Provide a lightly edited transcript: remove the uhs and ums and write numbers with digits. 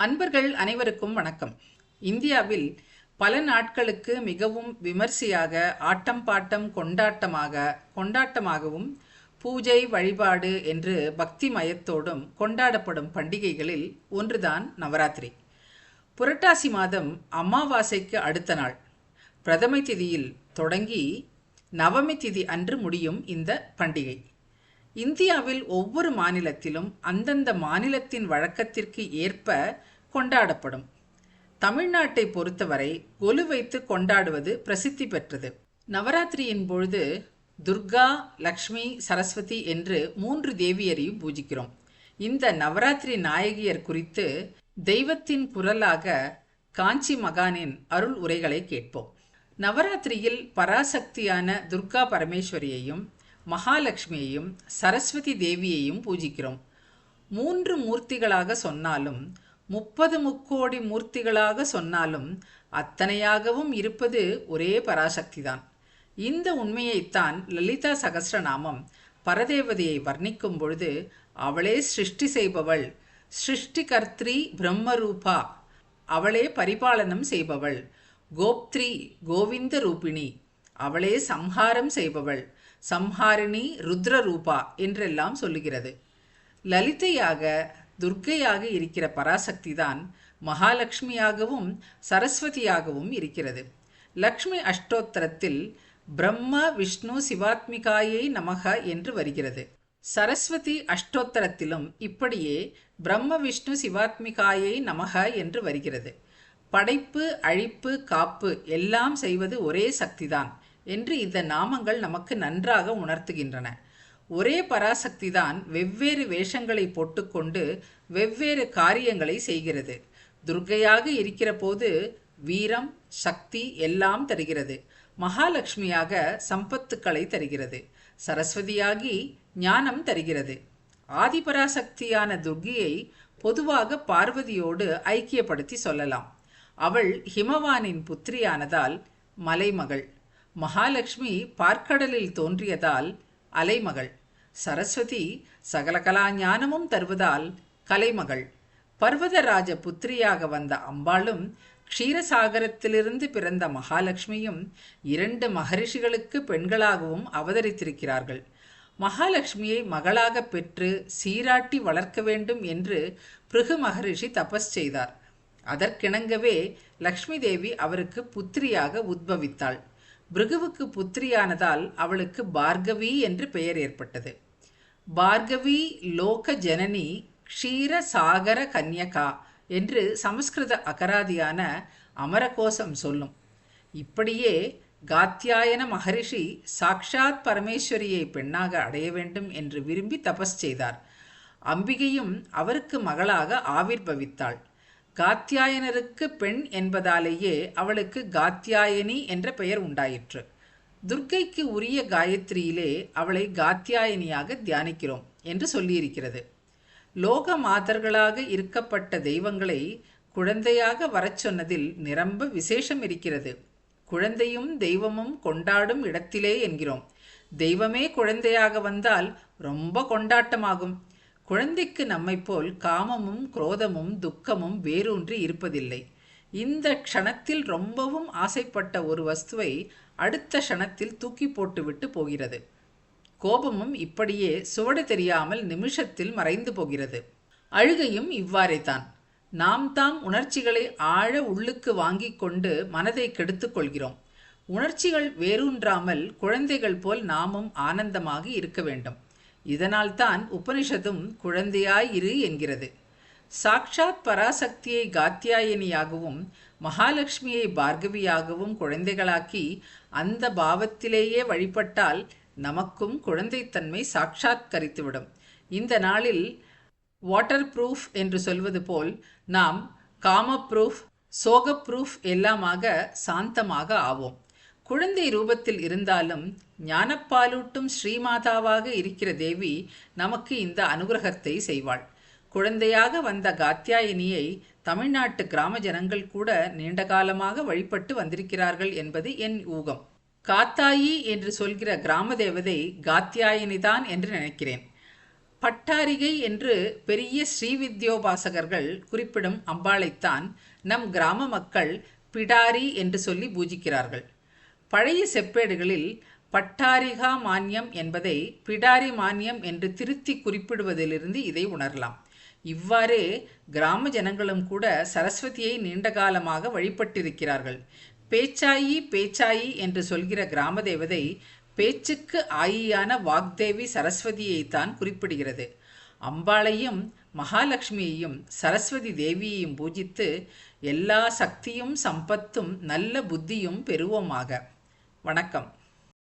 அன்பர்கள் அனைவருக்கும் வணக்கம். இந்தியாவில் பல நாட்களுக்கு மிகவும் விமர்சையாக ஆட்டம் பாட்டம் கொண்டாட்டமாகவும் பூஜை வழிபாடு என்று பக்தி மயத்தோடும் கொண்டாடப்படும் பண்டிகைகளில் ஒன்றுதான் நவராத்திரி. புரட்டாசி மாதம் அமாவாசைக்கு அடுத்த நாள் பிரதமை திதியில் தொடங்கி நவமி திதி அன்று முடியும் இந்த பண்டிகை. இந்தியாவில் ஒவ்வொரு மாநிலத்திலும் அந்தந்த மாநிலத்தின் வழக்கத்திற்கு ஏற்ப கொண்டாடப்படும். தமிழ்நாட்டை பொறுத்தவரை கொலு வைத்து கொண்டாடுவது பிரசித்தி பெற்றது. நவராத்திரியின் பொழுது துர்கா, லக்ஷ்மி, சரஸ்வதி என்று 3 தேவியரையும் பூஜிக்கிறோம். இந்த நவராத்திரி நாயகியர் குறித்து தெய்வத்தின் குரலாக காஞ்சி மகானின் அருள் உரைகளை கேட்போம். நவராத்திரியில் பராசக்தியான துர்கா பரமேஸ்வரியையும் மகாலட்சுமியையும் சரஸ்வதி தேவியையும் பூஜிக்கிறோம். 3 மூர்த்திகளாக சொன்னாலும் 30 முக்கோடி மூர்த்திகளாக சொன்னாலும் அத்தனையாகவும் இருப்பது ஒரே பராசக்திதான். இந்த உண்மையைத்தான் லலிதா சகஸ்ரநாமம் பரதேவதையை வர்ணிக்கும் பொழுது அவளே சிருஷ்டி செய்பவள், சிருஷ்டிகர்த்ரி பிரம்மரூபா, அவளே பரிபாலனம் செய்பவள், கோப்த்ரி கோவிந்த ரூபிணி, அவளே சம்ஹாரம் செய்பவள், சம்ஹாரிணி ருத்ரரூபா என்றெல்லாம் சொல்லுகிறது. லலிதையாக துர்க்கையாக இருக்கிற பராசக்திதான் மகாலட்சுமியாகவும் சரஸ்வதியாகவும் இருக்கிறது. லக்ஷ்மி அஷ்டோத்தரத்தில் பிரம்ம விஷ்ணு சிவாத்மிகாயை நமக என்று வருகிறது. சரஸ்வதி அஷ்டோத்தரத்திலும் இப்படியே பிரம்ம விஷ்ணு சிவாத்மிகாயை நமக என்று வருகிறது. படைப்பு, அழிப்பு, காப்பு எல்லாம் செய்வது ஒரே சக்திதான் என்று இந்த நாமங்கள் நமக்கு நன்றாக உணர்த்துகின்றன. ஒரே பராசக்திதான் வெவ்வேறு வேஷங்களை போட்டுக்கொண்டு வெவ்வேறு காரியங்களை செய்கிறது. துர்க்கையாக இருக்கிற போது வீரம், சக்தி எல்லாம் தருகிறது. மகாலட்சுமியாக சம்பத்துக்களை தருகிறது. சரஸ்வதியாகி ஞானம் தருகிறது. ஆதிபராசக்தியான துர்க்கையை பொதுவாக பார்வதியோடு ஐக்கியப்படுத்தி சொல்லலாம். அவள் ஹிமவானின் புத்திரியானதால் மலைமகள். மகாலட்சுமி பார்க்கடலில் தோன்றியதால் அலைமகள். சரஸ்வதி சகல கலா ஞானமும் தருவதால் கலைமகள். பர்வதராஜ புத்திரியாக வந்த அம்பாளும் க்ஷீரசாகரத்திலிருந்து பிறந்த மகாலட்சுமியும் 2 மகரிஷிகளுக்கு பெண்களாகவும் அவதரித்திருக்கிறார்கள். மகாலட்சுமியை மகளாக பெற்று சீராட்டி வளர்க்க வேண்டும் என்று பிருகு மகரிஷி தபஸ் செய்தார். அதற்கிணங்கவே லக்ஷ்மி தேவி அவருக்கு புத்திரியாக உத்பவித்தாள். பிருகுவுக்கு புத்திரியானதால் அவளுக்கு பார்கவி என்று பெயர் ஏற்பட்டது. பார்கவி லோக ஜனனி க்ஷீர சாகர கன்யகா என்று சமஸ்கிருத அகராதியான அமரகோசம் சொல்லும். இப்படியே காத்யாயன மகரிஷி சாக்ஷாத் பரமேஸ்வரியை பெண்ணாக அடைய வேண்டும் என்று விரும்பி தபஸ் செய்தார். அம்பிகையும் அவருக்கு மகளாக ஆவிர்பவித்தாள். காத்யாயனருக்கு பெண் என்பதாலேயே அவளுக்கு காத்யாயனி என்ற பெயர் உண்டாயிற்று. துர்க்கைக்கு உரிய காயத்ரியிலே அவளை காத்யாயனியாக தியானிக்கிறோம் என்று சொல்லியிருக்கிறது. லோக மாதர்களாக இருக்கப்பட்ட தெய்வங்களை குழந்தையாக வரச் சொன்னதில் நிரம்ப விசேஷம் இருக்கிறது. குழந்தையும் தெய்வமும் கொண்டாடும் இடத்திலே என்கிறோம். தெய்வமே குழந்தையாக வந்தால் ரொம்ப கொண்டாட்டமாகும். குழந்தைக்கு நம்மை போல் காமமும் குரோதமும் துக்கமும் வேரூன்றி இருப்பதில்லை. இந்த க்ஷணத்தில் ரொம்பவும் ஆசைப்பட்ட ஒரு வஸ்துவை அடுத்த க்ஷணத்தில் தூக்கி போட்டுவிட்டு போகிறது. கோபமும் இப்படியே சுவடு தெரியாமல் நிமிஷத்தில் மறைந்து போகிறது. அழுகையும் இவ்வாறே தான். நாம் தாம் உணர்ச்சிகளை ஆழ உள்ளுக்கு வாங்கி கொண்டு மனதை கெடுத்துக் கொள்கிறோம். உணர்ச்சிகள் வேரூன்றாமல் குழந்தைகள் போல் நாமும் ஆனந்தமாக இருக்க வேண்டும். இதனால்தான் உபனிஷத்தும் குழந்தையாய் இரு என்கிறது. சாக்ஷாத் பராசக்தியை காத்யாயனியாகவும் மகாலட்சுமியை பார்கவியாகவும் குழந்தைகளாக்கி அந்த பாவத்திலேயே வழிபட்டால் நமக்கும் குழந்தைத்தன்மை சாட்சாத்கரித்துவிடும். இந்த நாளில் வாட்டர் ப்ரூஃப் என்று சொல்வது போல் நாம் காம ப்ரூஃப், சோக ப்ரூஃப் எல்லாமாக சாந்தமாக ஆவோம். குழந்தை ரூபத்தில் இருந்தாலும் ஞானப்பாலூட்டும் ஸ்ரீமாதாவாக இருக்கிற தேவி நமக்கு இந்த அனுகிரகத்தை செய்வாள். குழந்தையாக வந்த காத்யாயனியை தமிழ்நாட்டு கிராம ஜனங்கள் கூட நீண்ட காலமாக வழிபட்டு வந்திருக்கிறார்கள் என்பது என் ஊகம். காத்தாயி என்று சொல்கிற கிராம தேவதை காத்யாயனிதான் என்று நினைக்கிறேன். பட்டாரிகை என்று பெரிய ஸ்ரீவித்யோபாசகர்கள் குறிப்பிடும் அம்பாளைத்தான் நம் கிராம மக்கள் பிடாரி என்று சொல்லி பூஜிக்கிறார்கள். பழைய செப்பேடுகளில் பட்டாரிகா மான்யம் என்பதை பிடாரி மான்யம் என்று திருத்தி குறிப்பிடுவதிலிருந்து இதை உணரலாம். இவ்வாறே கிராம ஜனங்களும் கூட சரஸ்வதியை நீண்ட காலமாக வழிபட்டிருக்கிறார்கள். பேச்சாயி பேச்சாயி என்று சொல்கிற கிராம தேவதை பேச்சுக்கு ஆயியான வாக்தேவி சரஸ்வதியைத்தான் குறிப்பிடுகிறது. அம்பாளையும் மகாலட்சுமியையும் சரஸ்வதி தேவியையும் பூஜித்து எல்லா சக்தியும் சம்பத்தும் நல்ல புத்தியும் பெறுவோமாக. வணக்கம்.